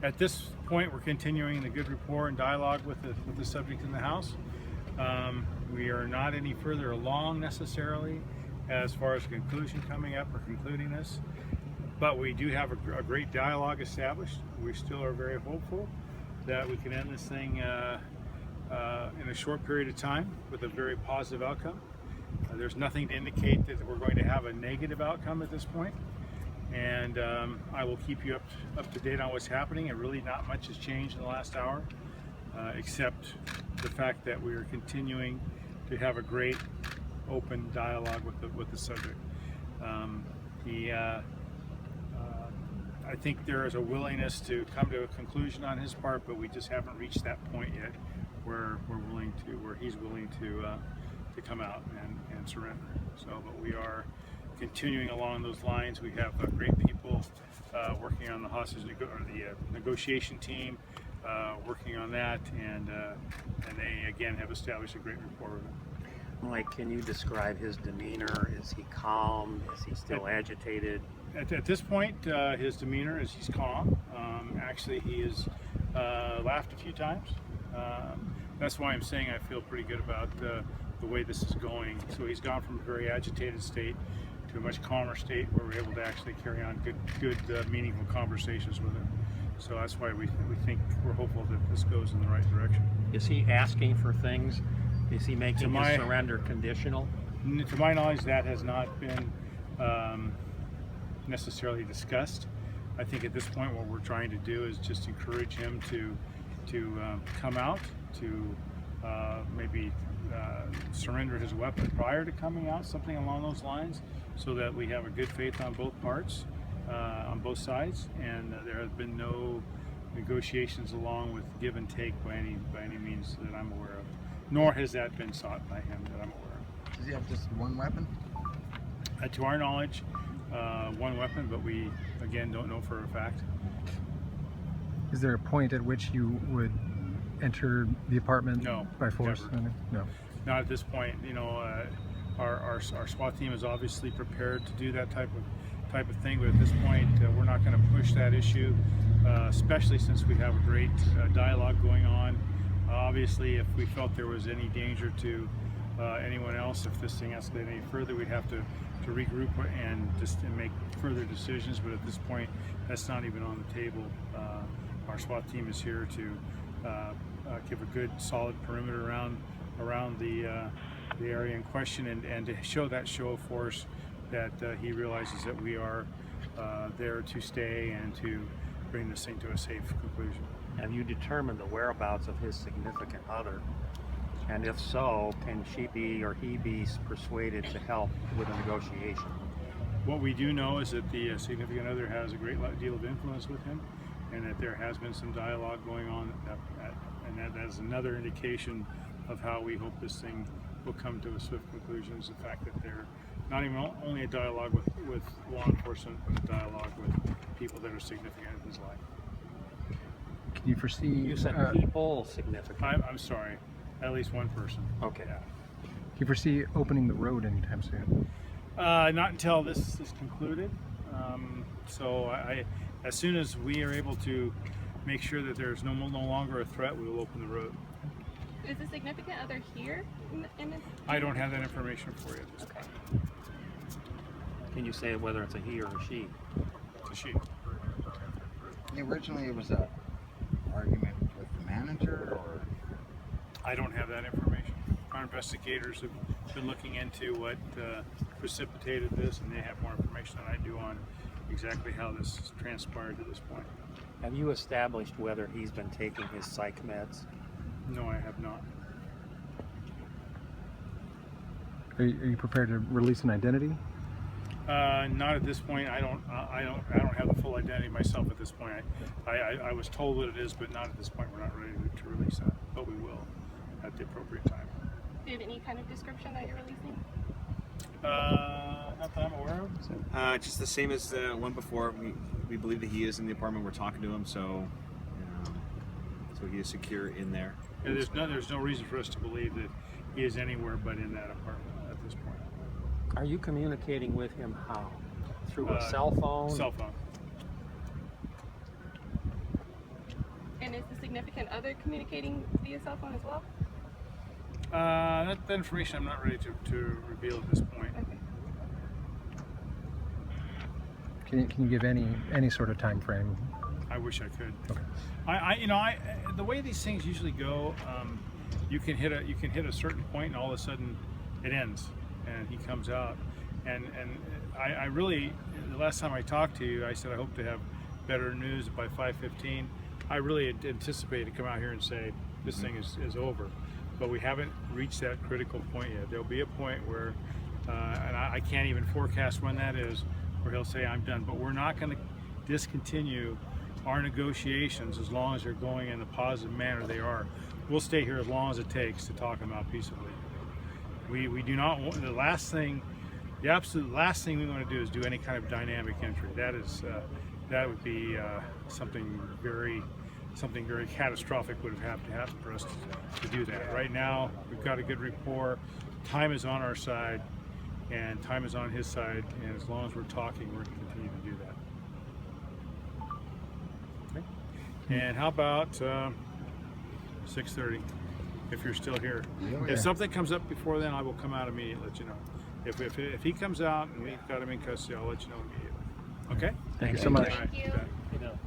At this point, we're continuing the good rapport and dialogue with the subject in the house. We are not any further along necessarily as far as conclusion coming up or concluding this, but we do have a great dialogue established. We still are very hopeful that we can end this thing in a short period of time with a very positive outcome. There's nothing to indicate that we're going to have a negative outcome at this point. And I will keep you up to date on what's happening. And really not much has changed in the last hour, except the fact that we are continuing to have a great open dialogue with the subject. I think there is a willingness to come to a conclusion on his part, but we just haven't reached that point yet where he's willing to come out and surrender. So, but we are continuing along those lines. We have great people working on the negotiation team, working on that, and they again have established a great rapport with him. Mike, can you describe his demeanor? Is he calm? Is he still agitated? At this point, his demeanor is he's calm. Actually, he has laughed a few times. That's why I'm saying I feel pretty good about the way this is going. So he's gone from a very agitated state to a much calmer state where we're able to actually carry on good meaningful conversations with him. So that's why we think we're hopeful that this goes in the right direction. Is he asking for things? Is he making his surrender conditional? To my knowledge, that has not been necessarily discussed. I think at this point what we're trying to do is just encourage him to come out, to maybe surrender his weapon prior to coming out, something along those lines, so that we have a good faith on both parts, on both sides, and there have been no negotiations along with give and take by any means that I'm aware of, nor has that been sought by him that I'm aware of. Does he have just one weapon? To our knowledge, one weapon, but we again don't know for a fact. Is there a point at which you would enter the apartment by force? Never. No. Not at this point. You know, our SWAT team is obviously prepared to do that type of thing, but at this point, we're not going to push that issue, especially since we have a great dialogue going on. Obviously, if we felt there was any danger to anyone else, if this thing escalated any further, we'd have to regroup and just make further decisions. But at this point, that's not even on the table. Our SWAT team is here to give a good, solid perimeter around the area in question, and to show that show of force that he realizes that we are there to stay and to bring this thing to a safe conclusion. Have you determined the whereabouts of his significant other? And if so, can she be or he be persuaded to help with a negotiation? What we do know is that the significant other has a great deal of influence with him, and that there has been some dialogue going on, and that is another indication of how we hope this thing will come to a swift conclusion, is the fact that they're not even only a dialogue with law enforcement, but a dialogue with people that are significant in his life. Can you foresee... You said people significant. I'm sorry, at least one person. Okay. Yeah. Can you foresee opening the road anytime soon? Not until this is concluded. So as soon as we are able to make sure that there's no longer a threat, we will open the road. Is the significant other here? I don't have that information for you at this point. Can you say whether it's a he or a she? It's a she. Originally, it was an argument with the manager, or? I don't have that information. Our investigators have been looking into what precipitated this, and they have more information than I do on exactly how this transpired to this point. Have you established whether he's been taking his psych meds? No, I have not. Are you prepared to release an identity? Not at this point. I don't have the full identity myself at this point. I was told what it is, but not at this point. We're not ready to release that, but we will at the appropriate time. Do you have any kind of description that you're releasing? Not that I'm aware of. Just the same as the one before. We believe that he is in the apartment. We're talking to him, so he is secure in there. Yeah, there's no reason for us to believe that he is anywhere but in that apartment at this point. Are you communicating with him how? Through a cell phone? Cell phone. And is the significant other communicating via cell phone as well? That information I'm not ready to reveal at this point. Okay. Can you give any sort of time frame? I wish I could. Okay. The way these things usually go, you can hit a certain point, and all of a sudden, it ends, and he comes out. And I really, the last time I talked to you, I said I hope to have better news by 5:15. I really anticipate to come out here and say this thing is over, but we haven't reached that critical point yet. There'll be a point where, and I can't even forecast when that is, where he'll say I'm done. But we're not going to discontinue our negotiations as long as they're going in the positive manner they are. We'll stay here as long as it takes to talk them out peaceably. We do not want the absolute last thing we want to do is do any kind of dynamic entry. That would be something very catastrophic would have to happen for us to do that. Right now, we've got a good rapport. Time is on our side, and time is on his side. And as long as we're talking, we're going to continue to do that. Okay. And how about 6:30? If you're still here. Yeah. If something comes up before then, I will come out immediately. Let you know. If he comes out and we've got him in custody, I'll let you know immediately. Okay. Thank you so much. All right. Thank you. You bet.